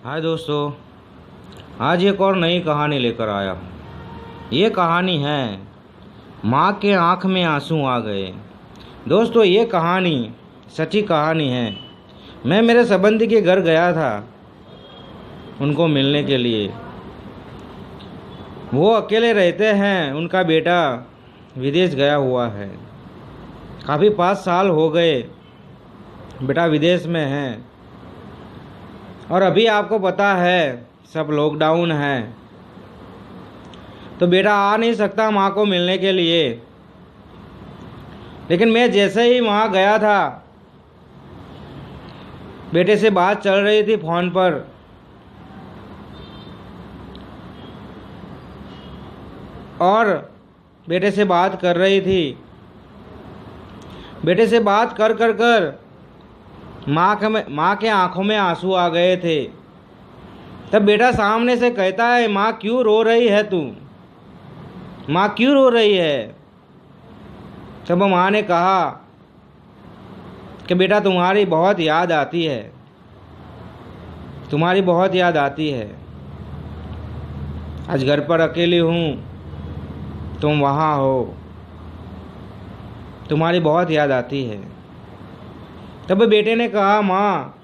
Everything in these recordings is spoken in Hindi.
हाय दोस्तों, आज एक और नई कहानी लेकर आया हूँ। ये कहानी है माँ के आँख में आंसू आ गए। दोस्तों, ये कहानी सच्ची कहानी है। मैं मेरे संबंधी के घर गया था उनको मिलने के लिए। वो अकेले रहते हैं, उनका बेटा विदेश गया हुआ है। काफ़ी 5 साल हो गए बेटा विदेश में है। और अभी आपको पता है सब लॉकडाउन है, तो बेटा आ नहीं सकता माँ को मिलने के लिए। लेकिन मैं जैसे ही वहाँ गया था, बेटे से बात चल रही थी फ़ोन पर। और बेटे से बात कर रही थी। बेटे से बात कर कर कर माँ के आंखों में आंसू आ गए थे। तब बेटा सामने से कहता है, माँ क्यों रो रही है तू? माँ क्यों रो रही है? तब माँ ने कहा कि बेटा तुम्हारी बहुत याद आती है, तुम्हारी बहुत याद आती है। आज घर पर अकेली हूँ, तुम वहाँ हो, तुम्हारी बहुत याद आती है। तब बेटे ने कहा, माँ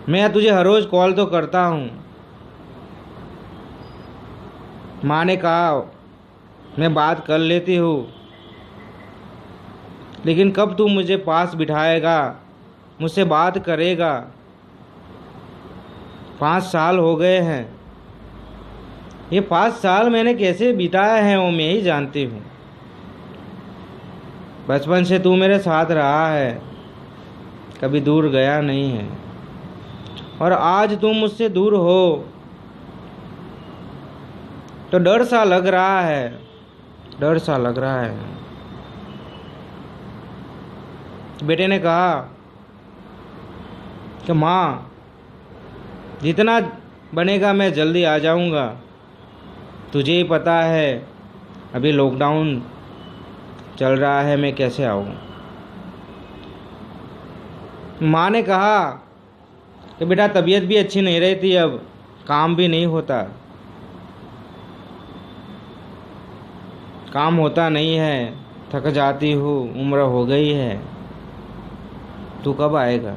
मैं तुझे हर रोज़ कॉल तो करता हूँ। माँ ने कहा, मैं बात कर लेती हूँ, लेकिन कब तू मुझे पास बिठाएगा, मुझसे बात करेगा? 5 साल हो गए हैं। ये 5 साल मैंने कैसे बिताए हैं वो मैं ही जानती हूँ। बचपन से तू मेरे साथ रहा है, कभी दूर गया नहीं है। और आज तुम मुझसे दूर हो तो डर सा लग रहा है, डर सा लग रहा है। बेटे ने कहा कि माँ जितना बनेगा मैं जल्दी आ जाऊँगा। तुझे ही पता है अभी लॉकडाउन चल रहा है, मैं कैसे आऊँ? माँ ने कहा कि बेटा तबीयत भी अच्छी नहीं रहती, अब काम भी नहीं होता, काम होता नहीं है, थक जाती हूँ, उम्र हो गई है, तू कब आएगा?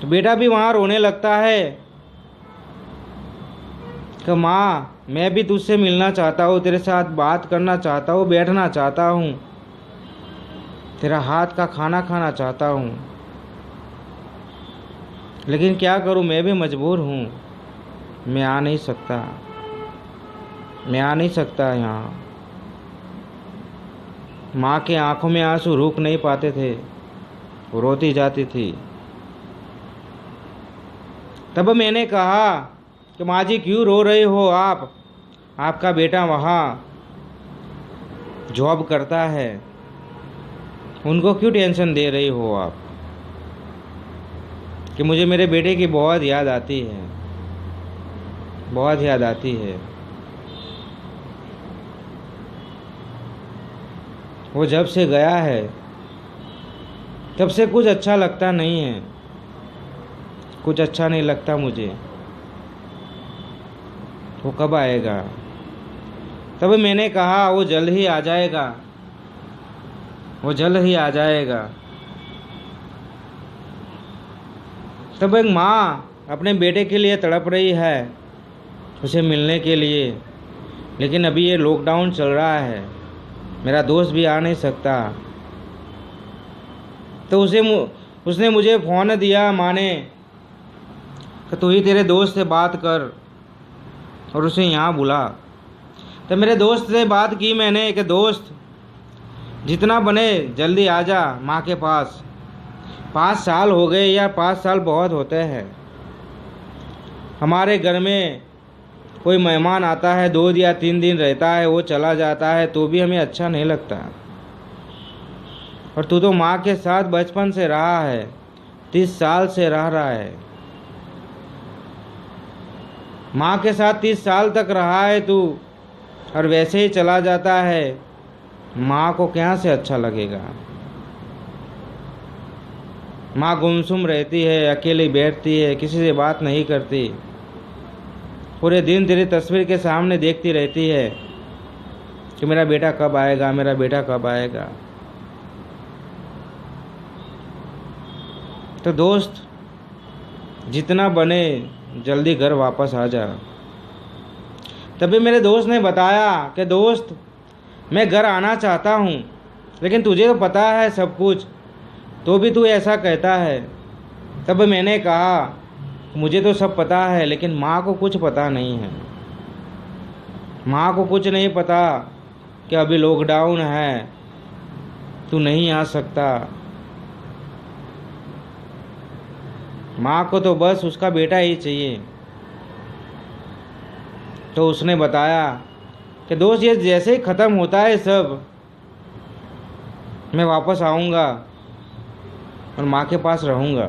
तो बेटा भी वहाँ रोने लगता है कि माँ मैं भी तुझसे मिलना चाहता हूँ, तेरे साथ बात करना चाहता हूँ, बैठना चाहता हूँ, तेरा हाथ का खाना खाना चाहता हूँ, लेकिन क्या करूँ, मैं भी मजबूर हूँ। मैं आ नहीं सकता, मैं आ नहीं सकता यहाँ। माँ के आंखों में आंसू रुक नहीं पाते थे, वो रोती जाती थी। तब मैंने कहा कि माँ जी क्यों रो रही हो आप? आपका बेटा वहाँ जॉब करता है, उनको क्यों टेंशन दे रही हो आप? कि मुझे मेरे बेटे की बहुत याद आती है, बहुत याद आती है। वो जब से गया है तब से कुछ अच्छा लगता नहीं है, कुछ अच्छा नहीं लगता मुझे। वो कब आएगा? तब मैंने कहा वो जल्द ही आ जाएगा, वो जल्द ही आ जाएगा। तब एक माँ अपने बेटे के लिए तड़प रही है, उसे मिलने के लिए। लेकिन अभी ये लॉकडाउन चल रहा है, मेरा दोस्त भी आ नहीं सकता। तो उसने मुझे फ़ोन दिया माँ ने कि तू ही तेरे दोस्त से बात कर और उसे यहाँ बुला। तो मेरे दोस्त से बात की मैंने कि दोस्त जितना बने जल्दी आ जा माँ के पास। 5 साल हो गए यार, 5 साल बहुत होते हैं। हमारे घर में कोई मेहमान आता है, 2 या 3 दिन रहता है, वो चला जाता है, तो भी हमें अच्छा नहीं लगता। और तू तो माँ के साथ बचपन से रहा है, 30 साल से रह रहा है, माँ के साथ 30 साल तक रहा है तू, और वैसे ही चला जाता है। माँ को क्या से अच्छा लगेगा? माँ गुमसुम रहती है, अकेली बैठती है, किसी से बात नहीं करती, पूरे दिन तेरी तस्वीर के सामने देखती रहती है कि मेरा बेटा कब आएगा, मेरा बेटा कब आएगा। तो दोस्त, जितना बने जल्दी घर वापस आ जा। तभी मेरे दोस्त ने बताया कि दोस्त, मैं घर आना चाहता हूँ, लेकिन तुझे तो पता है सब कुछ, तो भी तू ऐसा कहता है। तब मैंने कहा, मुझे तो सब पता है, लेकिन माँ को कुछ पता नहीं है। माँ को कुछ नहीं पता कि अभी लॉकडाउन है, तू नहीं आ सकता। माँ को तो बस उसका बेटा ही चाहिए। तो उसने बताया कि दोस्त, ये जैसे ही ख़त्म होता है सब, मैं वापस आऊँगा और माँ के पास रहूँगा।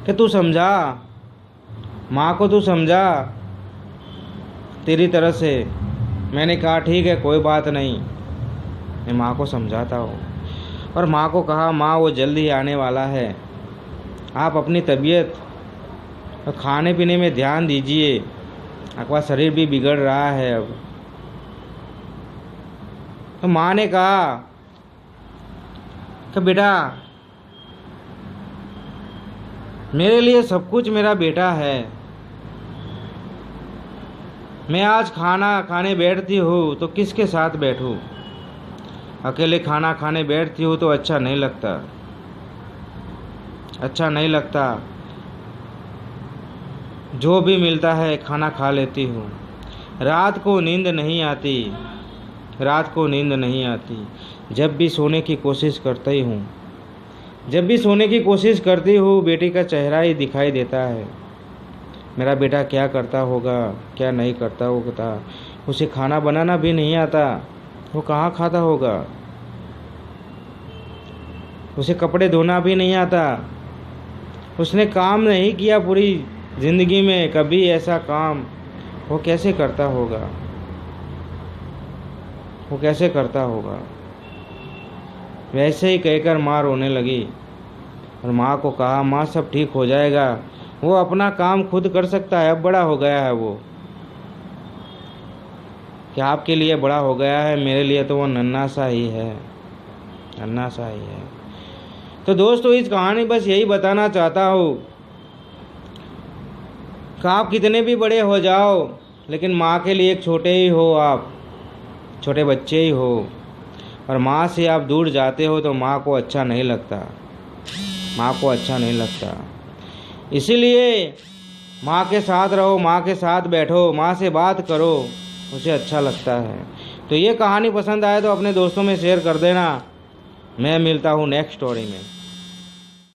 कि तू समझा, माँ को तू समझा तेरी तरह से। मैंने कहा ठीक है, कोई बात नहीं, मैं माँ को समझाता हूँ। और माँ को कहा, माँ वो जल्दी ही आने वाला है, आप अपनी तबीयत और खाने पीने में ध्यान दीजिए, आपका शरीर भी बिगड़ रहा है अब। तो माँ ने कहा कि बेटा, मेरे लिए सब कुछ मेरा बेटा है। मैं आज खाना खाने बैठती हूँ तो किसके साथ बैठूँ? अकेले खाना खाने बैठती हूँ तो अच्छा नहीं लगता, अच्छा नहीं लगता। जो भी मिलता है खाना खा लेती हूँ। रात को नींद नहीं आती, रात को नींद नहीं आती। जब भी सोने की कोशिश करती हूँ, जब भी सोने की कोशिश करती हूँ, बेटी का चेहरा ही दिखाई देता है। मेरा बेटा क्या करता होगा, क्या नहीं करता होगा। उसे खाना बनाना भी नहीं आता, वो कहाँ खाता होगा। उसे कपड़े धोना भी नहीं आता, उसने काम नहीं किया पूरी ज़िंदगी में कभी ऐसा काम, वो कैसे करता होगा, वो कैसे करता होगा। वैसे ही कहकर माँ रोने लगी और माँ को कहा, माँ सब ठीक हो जाएगा, वो अपना काम खुद कर सकता है, अब बड़ा हो गया है वो। क्या आपके लिए बड़ा हो गया है, मेरे लिए तो वो नन्हा सा ही है, नन्हा सा ही है। तो दोस्तों, इस कहानी बस यही बताना चाहता हूँ कि आप कितने भी बड़े हो जाओ, लेकिन माँ के लिए एक छोटे ही हो, आप छोटे बच्चे ही हो। और माँ से आप दूर जाते हो तो माँ को अच्छा नहीं लगता, माँ को अच्छा नहीं लगता। इसीलिए माँ के साथ रहो, माँ के साथ बैठो, माँ से बात करो, उसे अच्छा लगता है। तो ये कहानी पसंद आए तो अपने दोस्तों में शेयर कर देना। मैं मिलता हूँ नेक्स्ट स्टोरी में।